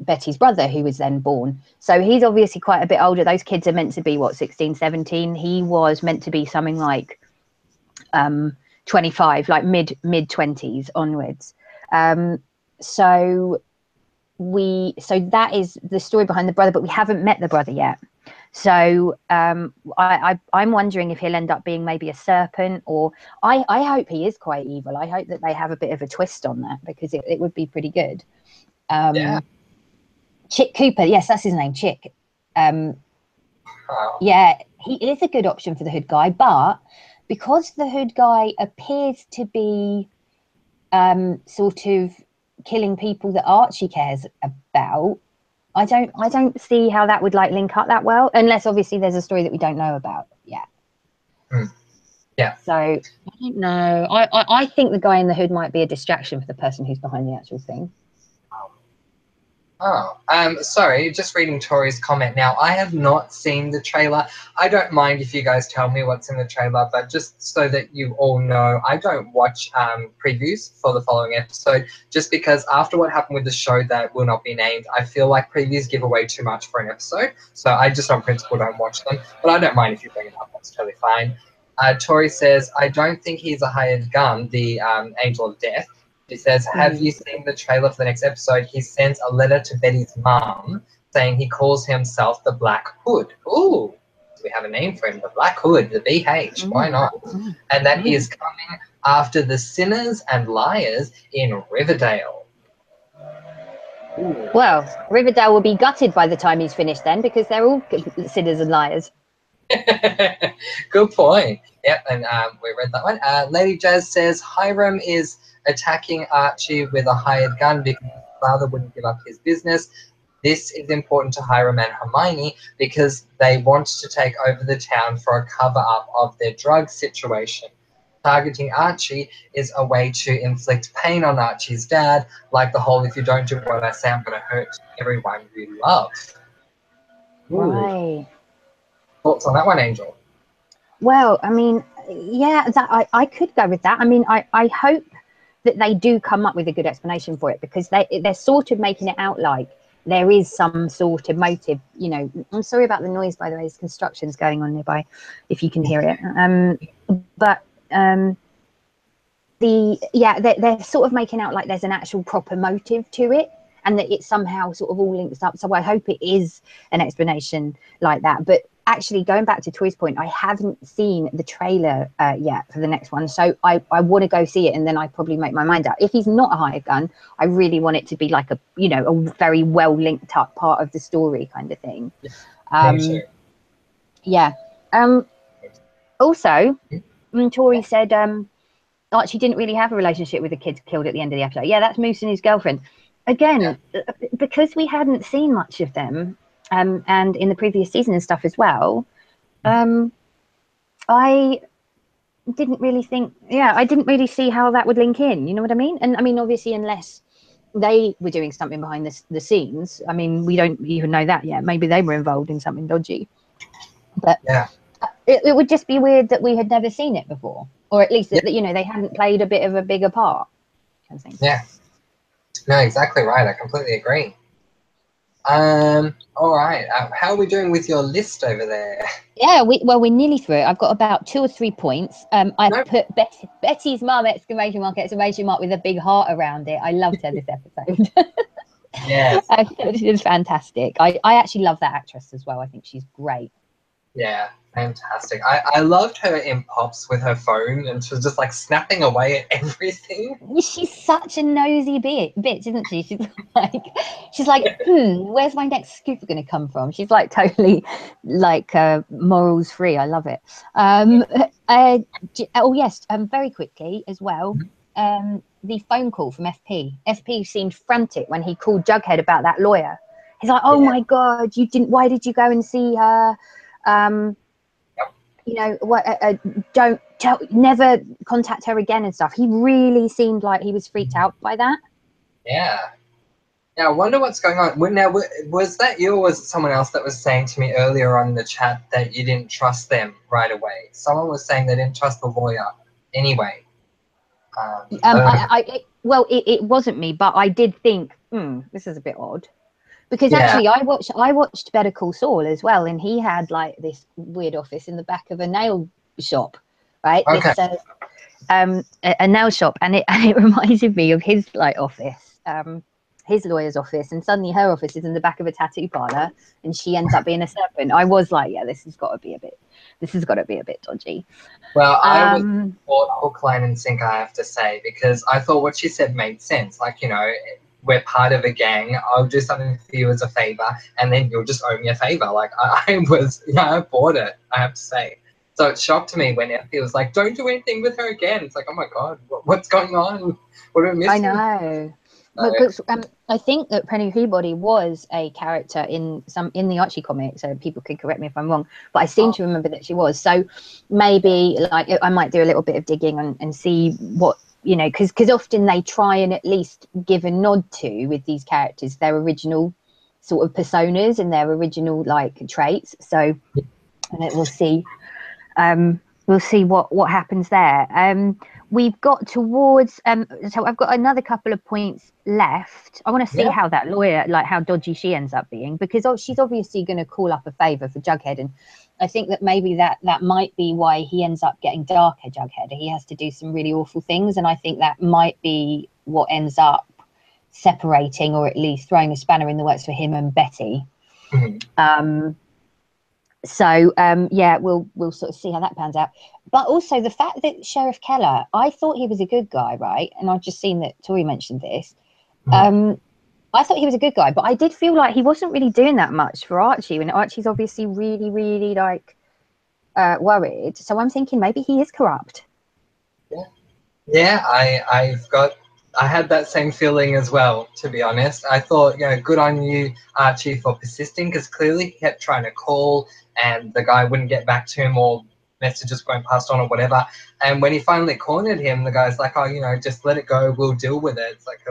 Betty's brother, who was then born. So he's obviously quite a bit older. Those kids are meant to be, what, 16, 17? He was meant to be something like 25, like mid 20s onwards. So that is the story behind the brother, but we haven't met the brother yet. So I'm wondering if he'll end up being maybe a serpent, or I hope he is quite evil. I hope that they have a bit of a twist on that, because it would be pretty good. Chick Cooper, yes, that's his name, Chick. Yeah, he is a good option for the hood guy, but because the hood guy appears to be sort of killing people that Archie cares about, I don't see how that would like link up that well, unless obviously there's a story that we don't know about yet. Yeah. So I don't know. I think the guy in the hood might be a distraction for the person who's behind the actual thing. Sorry, just reading Tori's comment now. I have not seen the trailer. I don't mind if you guys tell me what's in the trailer, but just so that you all know, I don't watch previews for the following episode, just because after what happened with the show that will not be named, I feel like previews give away too much for an episode. So I just on principle don't watch them, but I don't mind if you bring it up. That's totally fine. Tori says, I don't think he's a hired gun, the Angel of Death. She says, have you seen the trailer for the next episode? He sends a letter to Betty's mum saying he calls himself the Black Hood. Ooh, we have a name for him, the Black Hood, the BH. Why not? And that he is coming after the sinners and liars in Riverdale. Ooh. Well, Riverdale will be gutted by the time he's finished then, because they're all sinners and liars. Good point. Yep, and we read that one. Lady Jazz says Hiram is attacking Archie with a hired gun because his father wouldn't give up his business. This is important to Hiram and Hermione because they want to take over the town for a cover-up of their drug situation. Targeting Archie is a way to inflict pain on Archie's dad, like the whole if you don't do what I say, I'm going to hurt everyone you love. Right. Thoughts on that one, Angel? Well, I mean, yeah, that I could go with that. I mean, I hope that they do come up with a good explanation for it, because they're sort of making it out like there is some sort of motive. You know, I'm sorry about the noise, by the way. There's construction's going on nearby, if you can hear it. They're sort of making out like there's an actual proper motive to it, and that it somehow sort of all links up. So I hope it is an explanation like that. But actually, going back to Toy's point, I haven't seen the trailer yet for the next one, so I want to go see it, and then I probably make my mind up. If he's not a hired gun, I really want it to be like a, you know, a very well linked up part of the story kind of thing. Yeah. Also, Tori said Archie didn't really have a relationship with the kids killed at the end of the episode. Yeah, that's Moose and his girlfriend. Again, because we hadn't seen much of them, and in the previous season and stuff as well, I didn't really think, I didn't really see how that would link in. You know what I mean? And I mean, obviously, unless they were doing something behind the scenes, I mean, we don't even know that yet. Maybe they were involved in something dodgy. But it would just be weird that we had never seen it before, or at least that, you know, they hadn't played a bit of a bigger part. Kind of thing. Yeah. No, exactly right. I completely agree. All right. How are we doing with your list over there? Yeah, we're nearly through it. I've got about 2 or 3 points. I put Betty's mum ! With a big heart around it. I loved her this episode. Yes. She was fantastic. I actually love that actress as well. I think she's great. Yeah, fantastic. I loved her in Pops with her phone, and she was just like snapping away at everything. She's such a nosy bitch, isn't she? She's like, where's my next scoop going to come from? She's like totally like morals free. I love it. Oh yes, very quickly as well. The phone call from FP. FP seemed frantic when he called Jughead about that lawyer. He's like, oh my God, why did you go and see her? You know what? Never contact her again and stuff. He really seemed like he was freaked out by that. Yeah. I wonder what's going on. Now, was that you, or was it someone else that was saying to me earlier on in the chat that you didn't trust them right away? Someone was saying they didn't trust the lawyer anyway. It wasn't me, but I did think, this is a bit odd. Because actually, I watched Better Call Saul as well, and he had like this weird office in the back of a nail shop, right? Okay. This, a nail shop, and it reminded me of his like office, his lawyer's office, and suddenly her office is in the back of a tattoo parlor, and she ends up being a serpent. I was like, yeah, this has got to be a bit dodgy. Well, I was bought hook, line, and sinker, I have to say, because I thought what she said made sense. Like, you know, we're part of a gang. I'll do something for you as a favor, and then you'll just owe me a favor. Like, I bought it, I have to say. So it shocked me when FP was like, don't do anything with her again. It's like, oh my God, what's going on? What are we missing? I know. Because I think that Penny Peabody was a character in the Archie comics, so people could correct me if I'm wrong, but I seem to remember that she was. So maybe like I might do a little bit of digging and see what, you know, because often they try and at least give a nod to, with these characters, their original sort of personas and their original like traits. So we'll see. We'll see what happens there. We've got towards so I've got another couple of points left. I want to see how that lawyer, like how dodgy she ends up being, because she's obviously going to call up a favor for Jughead, and I think that maybe that might be why he ends up getting darker. Jughead, he has to do some really awful things, and I think that might be what ends up separating, or at least throwing a spanner in the works for him and Betty. So we'll sort of see how that pans out. But also the fact that Sheriff Keller, I thought he was a good guy, right? And I've just seen that Tori mentioned this. I thought he was a good guy, but I did feel like he wasn't really doing that much for Archie, and Archie's obviously really, really like worried. So I'm thinking maybe he is corrupt. Yeah, I had that same feeling as well, to be honest. I thought, good on you, Archie, for persisting, because clearly he kept trying to call and the guy wouldn't get back to him, or messages weren't passed on or whatever. And when he finally cornered him, the guy's like, oh, just let it go, we'll deal with it. It's like,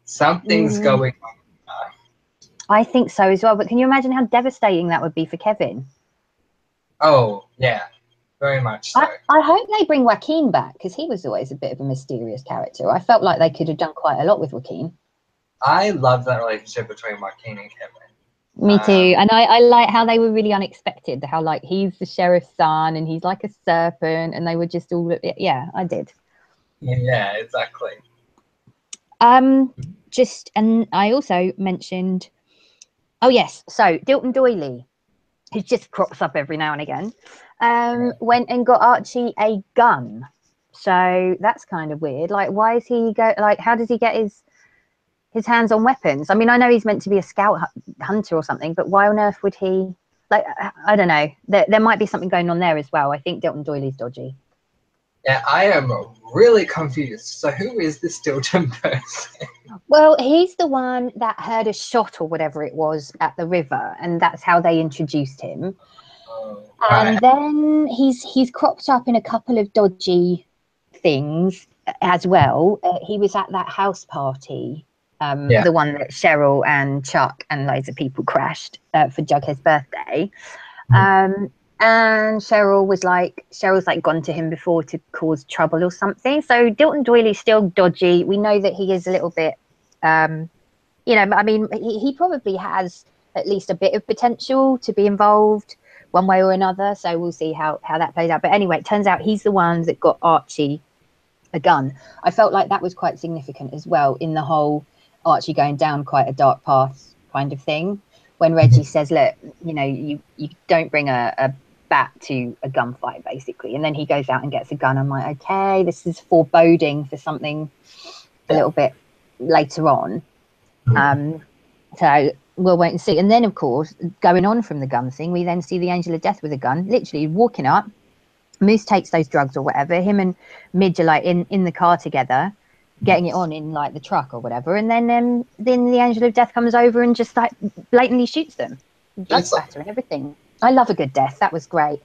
something's going on. I think so as well. But can you imagine how devastating that would be for Kevin? Oh, yeah. Very much so. I hope they bring Joaquin back, because he was always a bit of a mysterious character. I felt like they could have done quite a lot with Joaquin. I love that relationship between Joaquin and Kevin. Me too. And I like how they were really unexpected, how like he's the sheriff's son and he's like a serpent, and they were just all, I did. Yeah, exactly. And I also mentioned, oh yes, so Dilton Doily. He just crops up every now and again. Went and got Archie a gun. So that's kind of weird. Like, why is he go? Like, how does he get his hands on weapons? I mean, I know he's meant to be a scout hunter or something, but why on earth would he? Like, I don't know. There might be something going on there as well. I think Dilton Doiley's dodgy. Yeah, I am really confused. So who is this Dilton person? Well, he's the one that heard a shot or whatever it was at the river, and that's how they introduced him. And then he's cropped up in a couple of dodgy things as well. He was at that house party, the one that Cheryl and Chuck and loads of people crashed for Jughead's birthday. And Cheryl's like gone to him before to cause trouble or something. So Dilton Doiley's still dodgy. We know that he is a little bit, you know, I mean, he probably has at least a bit of potential to be involved one way or another. So we'll see how that plays out. But anyway, it turns out he's the one that got Archie a gun. I felt like that was quite significant as well in the whole Archie going down quite a dark path kind of thing. When Reggie says, look, you know, you don't bring a bat to a gunfight, basically. And then he goes out and gets a gun. I'm like, okay, this is foreboding for something a little bit later on. So we'll wait and see. And then, of course, going on from the gun thing, we then see the Angel of Death with a gun, literally walking up. Moose takes those drugs or whatever. Him and Midge are like in the car together, getting it on in like the truck or whatever. And then the Angel of Death comes over and just like blatantly shoots them. Blood spatter and everything. I love a good death. That was great.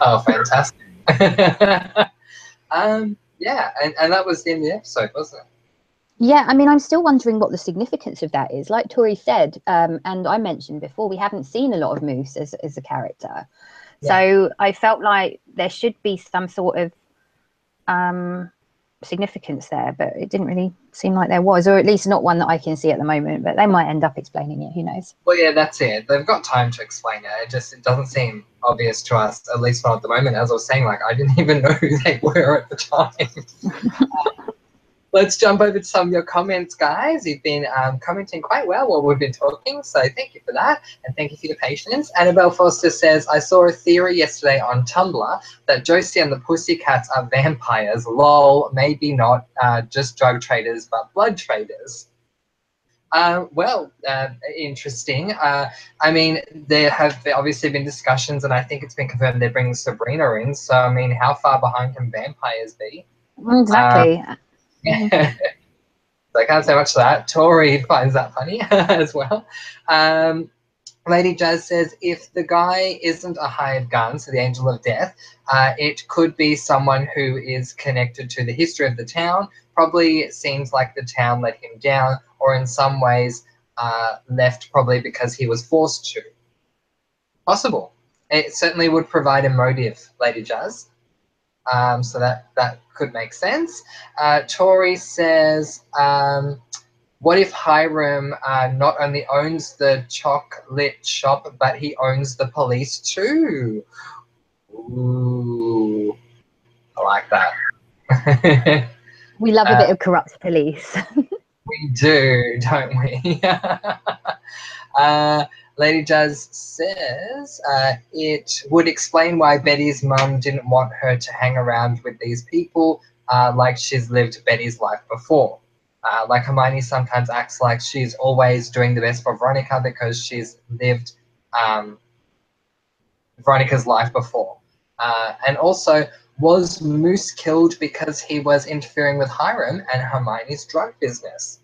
Oh, fantastic. Yeah, and that was in the episode, wasn't it? Yeah, I mean, I'm still wondering what the significance of that is. Like Tori said, and I mentioned before, we haven't seen a lot of Moose as a character. Yeah. So I felt like there should be some sort of significance there, but it didn't really seem like there was, or at least not one that I can see at the moment, but they might end up explaining it. Who knows? Well, yeah, that's it. They've got time to explain it. It doesn't seem obvious to us, at least not at the moment. As I was saying, like, I didn't even know who they were at the time. Let's jump over to some of your comments, guys. You've been commenting quite well while we've been talking, so thank you for that, and thank you for your patience. Annabelle Foster says, I saw a theory yesterday on Tumblr that Josie and the Pussycats are vampires. Lol, maybe not just drug traders, but blood traders. Interesting. I mean, there have obviously been discussions, and I think it's been confirmed they're bringing Sabrina in, so, I mean, how far behind can vampires be? Exactly. So I can't say much to that. Tori finds that funny as well. Lady Jazz says, if the guy isn't a hired gun, so the Angel of Death, it could be someone who is connected to the history of the town. Probably seems like the town let him down, or in some ways left probably because he was forced to. Possible. It certainly would provide a motive, Lady Jazz. So that could make sense. Tori says, what if Hiram not only owns the chocolate shop, but he owns the police too? Ooh, I like that. We love a bit of corrupt police. We do, don't we? Lady Jazz says it would explain why Betty's mum didn't want her to hang around with these people like she's lived Betty's life before. Like Hermione sometimes acts like she's always doing the best for Veronica because she's lived Veronica's life before. And also, was Moose killed because he was interfering with Hiram and Hermione's drug business?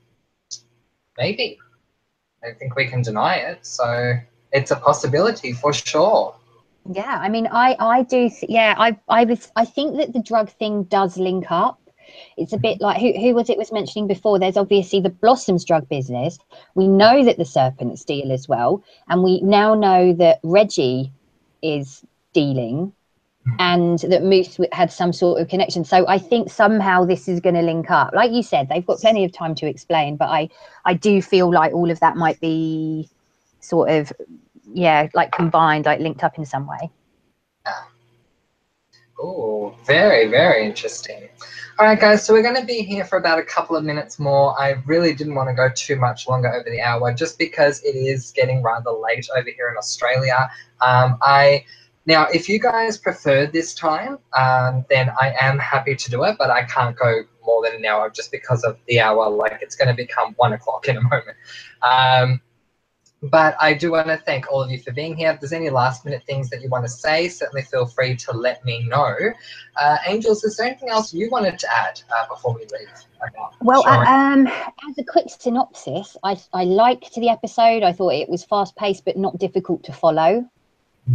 Maybe. I don't think we can deny it, so it's a possibility for sure. Yeah, I mean, I do. I think that the drug thing does link up. It's a bit like who was mentioning before. There's obviously the Blossoms drug business. We know that the Serpents deal as well, and we now know that Reggie is dealing, and that Moose had some sort of connection. So I think somehow this is going to link up. Like you said, they've got plenty of time to explain, but I do feel like all of that might be sort of, yeah, like combined, like linked up in some way. Oh, very, very interesting. All right, guys, so we're going to be here for about a couple of minutes more. I really didn't want to go too much longer over the hour just because it is getting rather late over here in Australia. Now, if you guys prefer this time, then I am happy to do it, but I can't go more than an hour just because of the hour. Like, it's going to become 1 o'clock in a moment. But I do want to thank all of you for being here. If there's any last minute things that you want to say, certainly feel free to let me know. Angels, is there anything else you wanted to add before we leave? Well, Sure. as a quick synopsis, I liked the episode. I thought it was fast paced but not difficult to follow.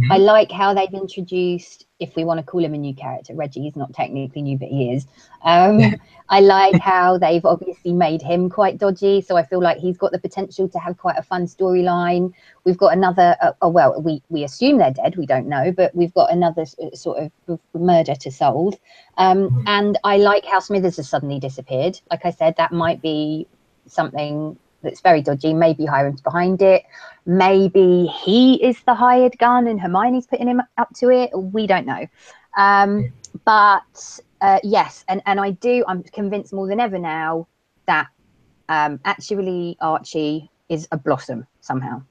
I like how they've introduced, if we want to call him a new character, Reggie is not technically new, but he is. I like how they've obviously made him quite dodgy. So I feel like he's got the potential to have quite a fun storyline. We've got another, well, we assume they're dead. We don't know, but we've got another sort of murder to solve. And I like how Smithers has suddenly disappeared. Like I said, that might be something that's very dodgy. Maybe Hiram's behind it. Maybe he is the hired gun and Hermione's putting him up to it. We don't know. But yes, and I'm convinced more than ever now that actually Archie is a Blossom somehow.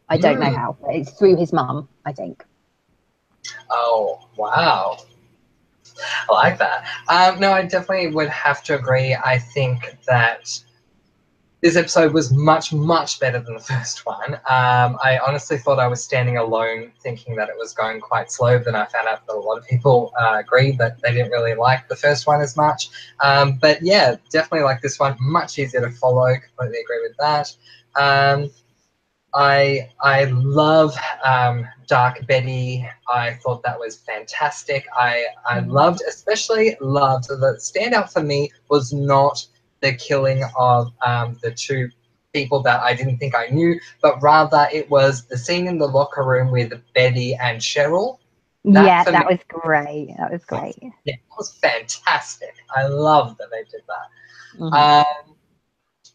I don't know how. It's through his mum, I think. Oh, wow. I like that. No, I definitely would have to agree. I think that this episode was much, much better than the first one. I honestly thought I was standing alone thinking that it was going quite slow. Then I found out that a lot of people agreed that they didn't really like the first one as much. But yeah, definitely like this one. Much easier to follow. Completely agree with that. I love Dark Betty. I thought that was fantastic. I especially loved, the standout for me was not the killing of the two people that I didn't think I knew, but rather it was the scene in the locker room with Betty and Cheryl. That was great. That was great. Yeah, it was fantastic. I love that they did that.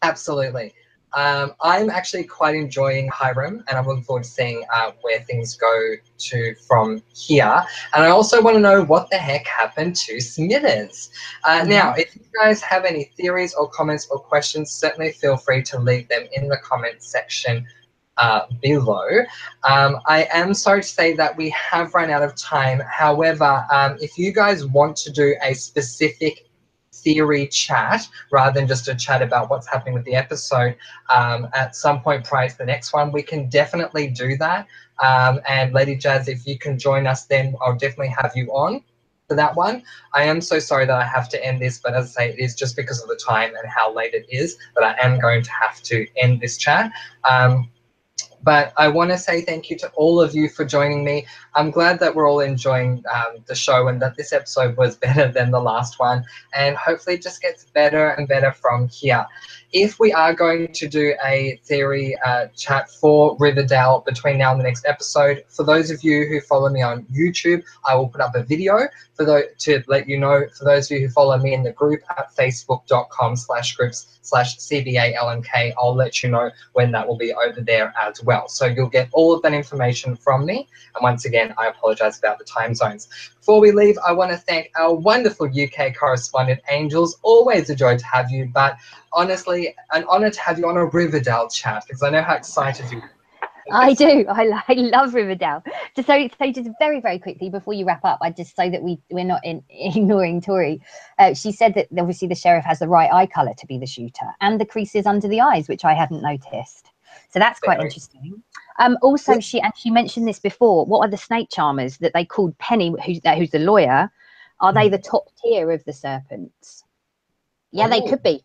Absolutely. I'm actually quite enjoying Hiram, and I'm looking forward to seeing where things go to from here. And I also want to know what the heck happened to Smithers. Now, if you guys have any theories or comments or questions, certainly feel free to leave them in the comments section below. I am sorry to say that we have run out of time. However, if you guys want to do a specific theory chat rather than just a chat about what's happening with the episode at some point prior to the next one, we can definitely do that. And Lady Jazz, if you can join us, then I'll definitely have you on for that one. I am so sorry that I have to end this, but as I say, it is just because of the time and how late it is, but I am going to have to end this chat. But I want to say thank you to all of you for joining me. I'm glad that we're all enjoying the show and that this episode was better than the last one. And hopefully it just gets better and better from here. If we are going to do a theory chat for Riverdale between now and the next episode, for those of you who follow me on YouTube, I will put up a video to let you know. For those of you who follow me in the group at facebook.com/groups/CBALNK, I'll let you know when that will be over there as well. So you'll get all of that information from me. And once again, I apologize about the time zones. Before we leave, I want to thank our wonderful UK correspondent, Angels. Always a joy to have you, but honestly, an honor to have you on a Riverdale chat because I know how excited you are. I do. I love Riverdale. Just just very, very quickly before you wrap up, I just so that we're not ignoring Tori. She said that obviously the sheriff has the right eye color to be the shooter, and the creases under the eyes, which I hadn't noticed. So that's quite interesting. Also, she mentioned this before. What are the snake charmers that they called Penny, who's the lawyer? Are they the top tier of the serpents? Yeah, they could be.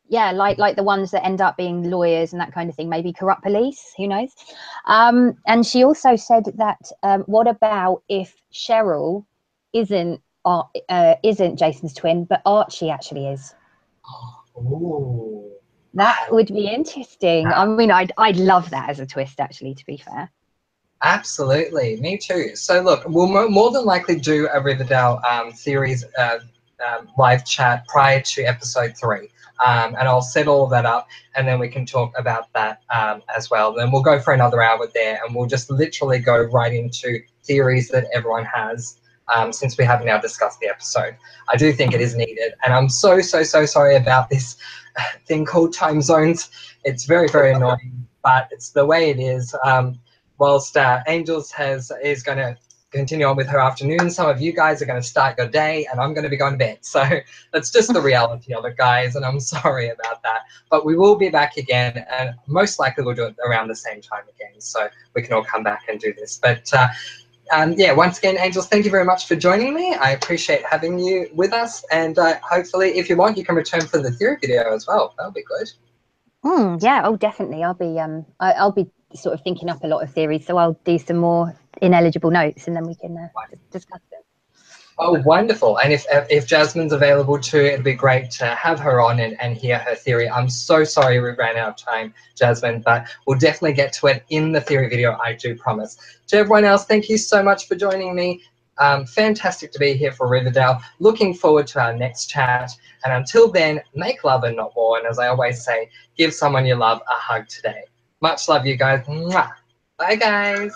Yeah, like the ones that end up being lawyers and that kind of thing, maybe corrupt police, who knows? And she also said that what about if Cheryl isn't Jason's twin, but Archie actually is? Ooh. That would be interesting. I mean, I'd love that as a twist, actually, to be fair. Absolutely, me too. So look, we'll more than likely do a Riverdale series live chat prior to episode 3. And I'll set all of that up and then we can talk about that as well. Then we'll go for another hour there and we'll just literally go right into theories that everyone has since we have now discussed the episode. I do think it is needed, and I'm so sorry about this thing called time zones. It's very, very annoying, but it's the way it is. Whilst Angels is going to continue on with her afternoon, some of you guys are going to start your day, and I'm going to be going to bed. So that's just the reality of it, guys, and I'm sorry about that. But we will be back again, and most likely we'll do it around the same time again, so we can all come back and do this. But yeah, once again, Angels, thank you very much for joining me. I appreciate having you with us, and hopefully, if you want, you can return for the theory video as well. That'll be good. Yeah, oh, definitely. I'll be sort of thinking up a lot of theories, so I'll do some more ineligible notes, and then we can discuss them. Oh, wonderful. And if Jasmine's available too, it'd be great to have her on and hear her theory. I'm so sorry we ran out of time, Jasmine, but we'll definitely get to it in the theory video, I do promise. To everyone else, thank you so much for joining me. Fantastic to be here for Riverdale. Looking forward to our next chat. And until then, make love and not war. And as I always say, give someone you love a hug today. Much love, you guys. Mwah. Bye, guys.